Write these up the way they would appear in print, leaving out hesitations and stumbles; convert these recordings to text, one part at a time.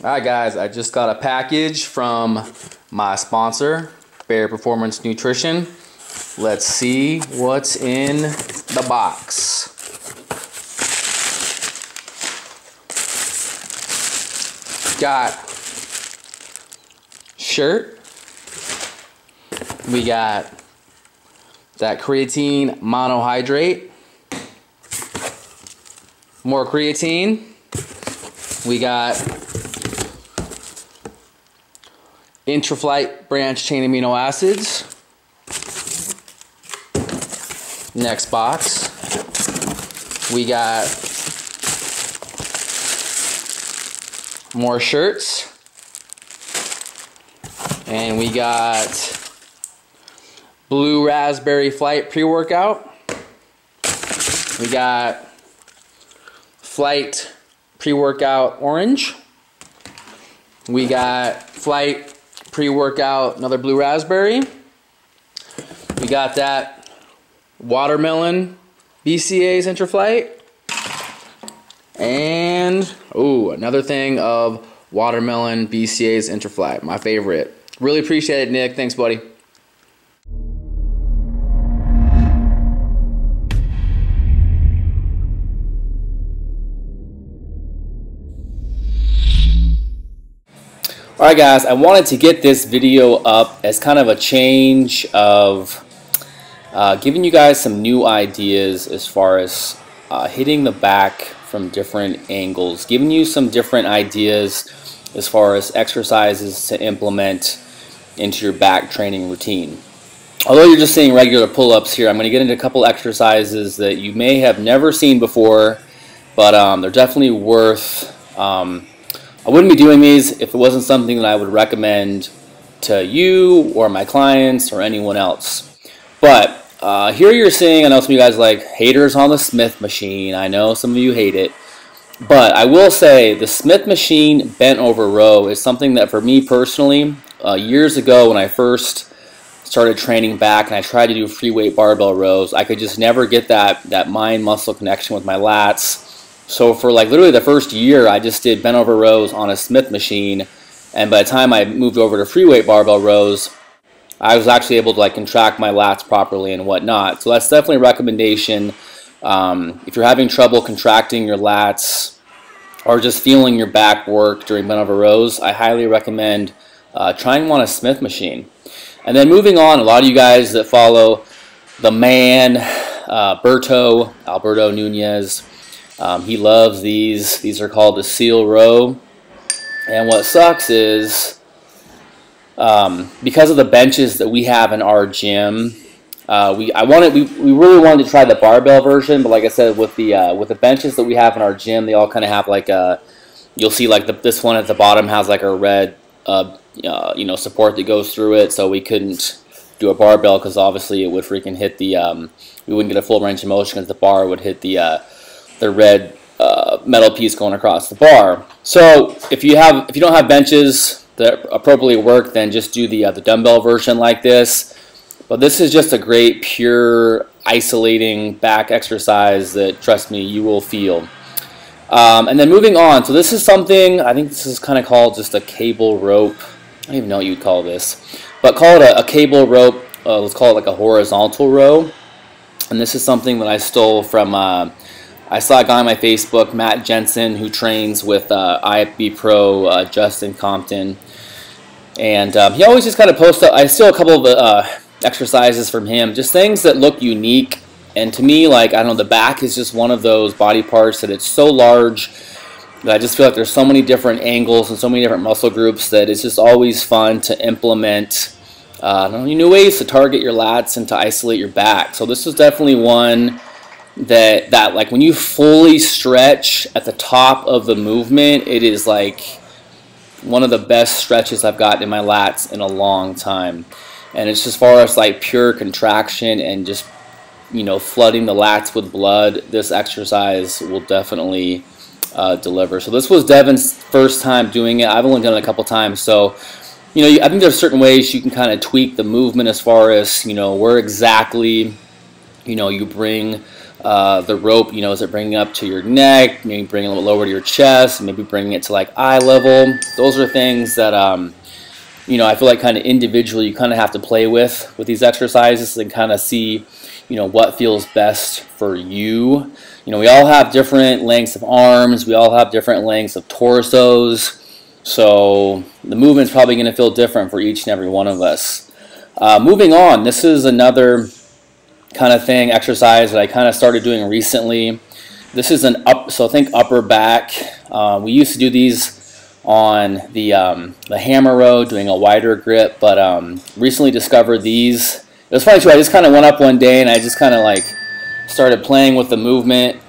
Alright guys, I just got a package from my sponsor, Bare Performance Nutrition. Let's see what's in the box. Got shirt. We got that creatine monohydrate. More creatine. We got Intraflight branch chain amino acids. Next box, we got more shirts, and we got Blue Raspberry Flight pre-workout. We got Flight pre-workout orange. We got Flight pre-workout, another blue raspberry. We got that watermelon BCAAs Intraflight. And, another thing of watermelon BCAAs Intraflight, my favorite. Really appreciate it, Nick. Thanks, buddy. Alright guys, I wanted to get this video up as kind of a change of giving you guys some new ideas as far as hitting the back from different angles, giving you some different ideas as far as exercises to implement into your back training routine. Although you're just seeing regular pull-ups here, I'm going to get into a couple exercises that you may have never seen before, but they're definitely worth I wouldn't be doing these if it wasn't something that I would recommend to you or my clients or anyone else. But here you're seeing, I know some of you guys like haters on the Smith machine. I know some of you hate it. But I will say the Smith machine bent over row is something that for me personally, years ago when I first started training back and I tried to do free weight barbell rows, I could just never get that mind-muscle connection with my lats. So for like literally the first year, I just did bent over rows on a Smith machine, and by the time I moved over to free weight barbell rows, I was actually able to like contract my lats properly and whatnot. So that's definitely a recommendation. If you're having trouble contracting your lats or just feeling your back work during bent over rows, I highly recommend trying one on a Smith machine. And then moving on, a lot of you guys that follow the man, Alberto Nunez, he loves these. These are called the Seal Row. And what sucks is because of the benches that we have in our gym, we really wanted to try the barbell version, but like I said, with the benches that we have in our gym, they all kind of have like a, you'll see like this one at the bottom has like a red support that goes through it, so we couldn't do a barbell because obviously it would freaking hit the we wouldn't get a full range of motion because the bar would hit the red metal piece going across the bar. So if you don't have benches that appropriately work, then just do the dumbbell version like this. But this is just a great pure isolating back exercise that, trust me, you will feel. And then moving on, so this is something, I think this is kind of called just a cable rope. I don't even know what you'd call this, but call it a cable rope. Let's call it like a horizontal row. And this is something that I stole from I saw a guy on my Facebook, Matt Jensen, who trains with IFB Pro, Justin Compton. And he always just kind of posts up, I steal a couple of exercises from him, just things that look unique. And to me, like, I don't know, the back is just one of those body parts that it's so large that I just feel like there's so many different angles and so many different muscle groups that it's just always fun to implement new ways to target your lats and to isolate your back. So this is definitely one that like when you fully stretch at the top of the movement, it is like one of the best stretches I've gotten in my lats in a long time. And it's just as far as like pure contraction and just, you know, flooding the lats with blood, this exercise will definitely deliver. So this was Devin's first time doing it. I've only done it a couple times, so you know, I think there's certain ways you can kind of tweak the movement as far as, you know, where exactly, you know, you bring The rope, you know, is it bringing it up to your neck, maybe bringing it a little lower to your chest, maybe bringing it to like eye level. Those are things that, you know, I feel like kind of individually you kind of have to play with these exercises and kind of see, you know, what feels best for you. You know, we all have different lengths of arms, we all have different lengths of torsos, so the movement's probably going to feel different for each and every one of us. Moving on, this is another kind of thing, exercise that I kind of started doing recently. This is so think upper back. We used to do these on the hammer row, doing a wider grip, but recently discovered these. It was funny too, I just kind of went up one day and I just kind of like started playing with the movement,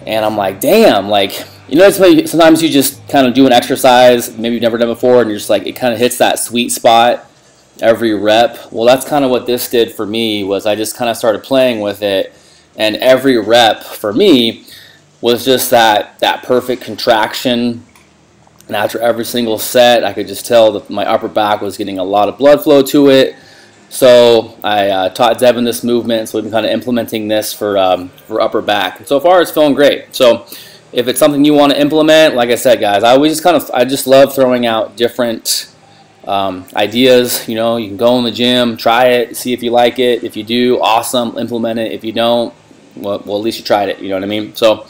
and I'm like, damn, like, you know, sometimes you just kind of do an exercise maybe you've never done before and you're just like, it kind of hits that sweet spot every rep. Well, that's kind of what this did for me, was I just kind of started playing with it, and every rep for me was just that perfect contraction. And after every single set, I could just tell that my upper back was getting a lot of blood flow to it. So I taught Devin this movement, so we've been kind of implementing this for upper back. And so far, it's feeling great. So if it's something you want to implement, like I said, guys, I just love throwing out different ideas. You know, you can go in the gym, try it, see if you like it. If you do, awesome, implement it. If you don't, well, at least you tried it. You know what I mean? So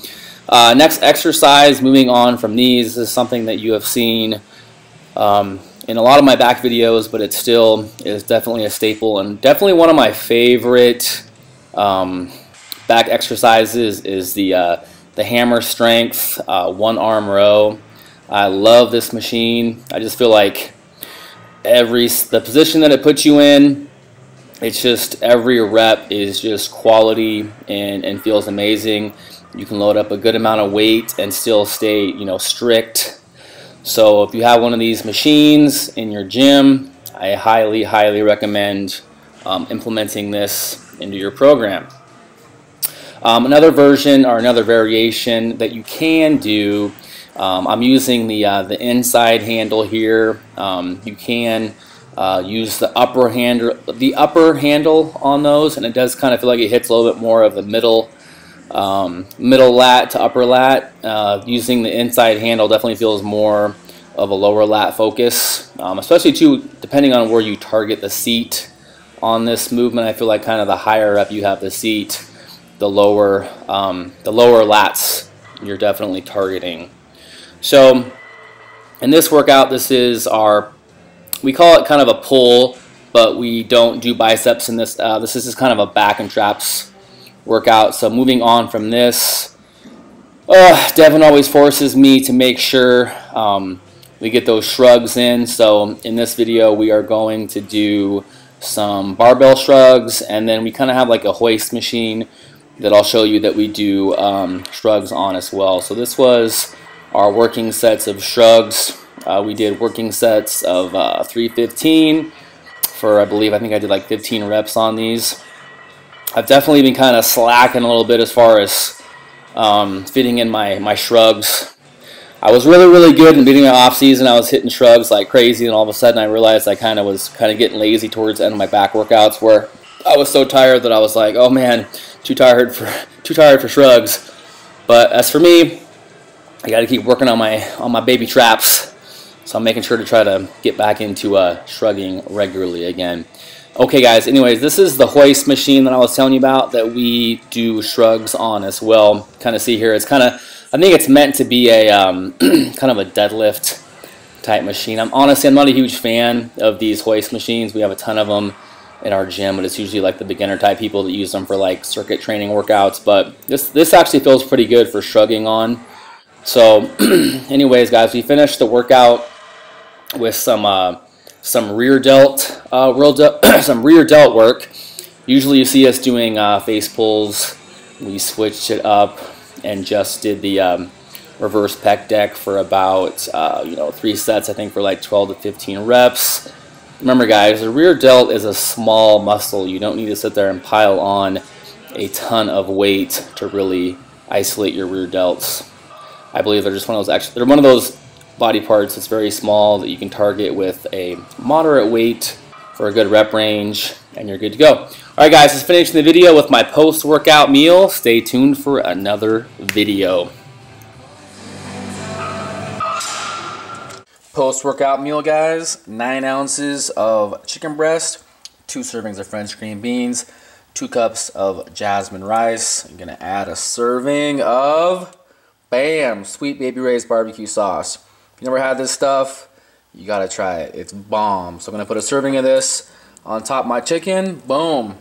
next exercise, moving on from these, this is something that you have seen in a lot of my back videos, but it still is definitely a staple, and definitely one of my favorite back exercises is the hammer strength one arm row. I love this machine. I just feel like the position that it puts you in, it's just every rep is just quality and feels amazing. You can load up a good amount of weight and still stay, you know, strict. So if you have one of these machines in your gym, I highly recommend implementing this into your program. Another version or another variation that you can do, I'm using the inside handle here. You can use the upper handle on those, and it does kind of feel like it hits a little bit more of the middle lat to upper lat. Using the inside handle definitely feels more of a lower lat focus, especially too depending on where you target the seat on this movement. I feel like kind of the higher up you have the seat, the lower lats you're definitely targeting. So in this workout, this is we call it kind of a pull, but we don't do biceps in this. This is just kind of a back and traps workout. So moving on from this, Devin always forces me to make sure we get those shrugs in. So in this video, we are going to do some barbell shrugs, and then we kind of have like a hoist machine that I'll show you that we do shrugs on as well. So this was our working sets of shrugs. We did working sets of 315 for, I think I did like 15 reps on these. I've definitely been kind of slacking a little bit as far as fitting in my shrugs. I was really good in the beginning of off season. I was hitting shrugs like crazy, and all of a sudden I realized I was getting lazy towards the end of my back workouts, where I was so tired that I was like, oh man, too tired for shrugs. But as for me, I got to keep working on my baby traps, so I'm making sure to try to get back into shrugging regularly again. Okay guys, anyways, this is the hoist machine that I was telling you about that we do shrugs on as well. Kind of see here, it's kind of, I think it's meant to be a kind of a deadlift type machine. I'm not a huge fan of these hoist machines. We have a ton of them in our gym, but it's usually like the beginner type people that use them for like circuit training workouts. But this actually feels pretty good for shrugging on. So anyways guys, we finished the workout with some rear delt work. Usually you see us doing face pulls. We switched it up and just did the reverse pec deck for about 3 sets, I think, for like 12 to 15 reps. Remember guys, the rear delt is a small muscle. You don't need to sit there and pile on a ton of weight to really isolate your rear delts. I believe they're just one of those body parts that's very small that you can target with a moderate weight for a good rep range, and you're good to go. Alright guys, just finishing the video with my post-workout meal. Stay tuned for another video. Post-workout meal, guys. 9 ounces of chicken breast, 2 servings of French green beans, 2 cups of jasmine rice. I'm gonna add a serving of, bam, Sweet Baby Ray's barbecue sauce. If you never had this stuff, you gotta try it. It's bomb. So I'm gonna put a serving of this on top of my chicken. Boom.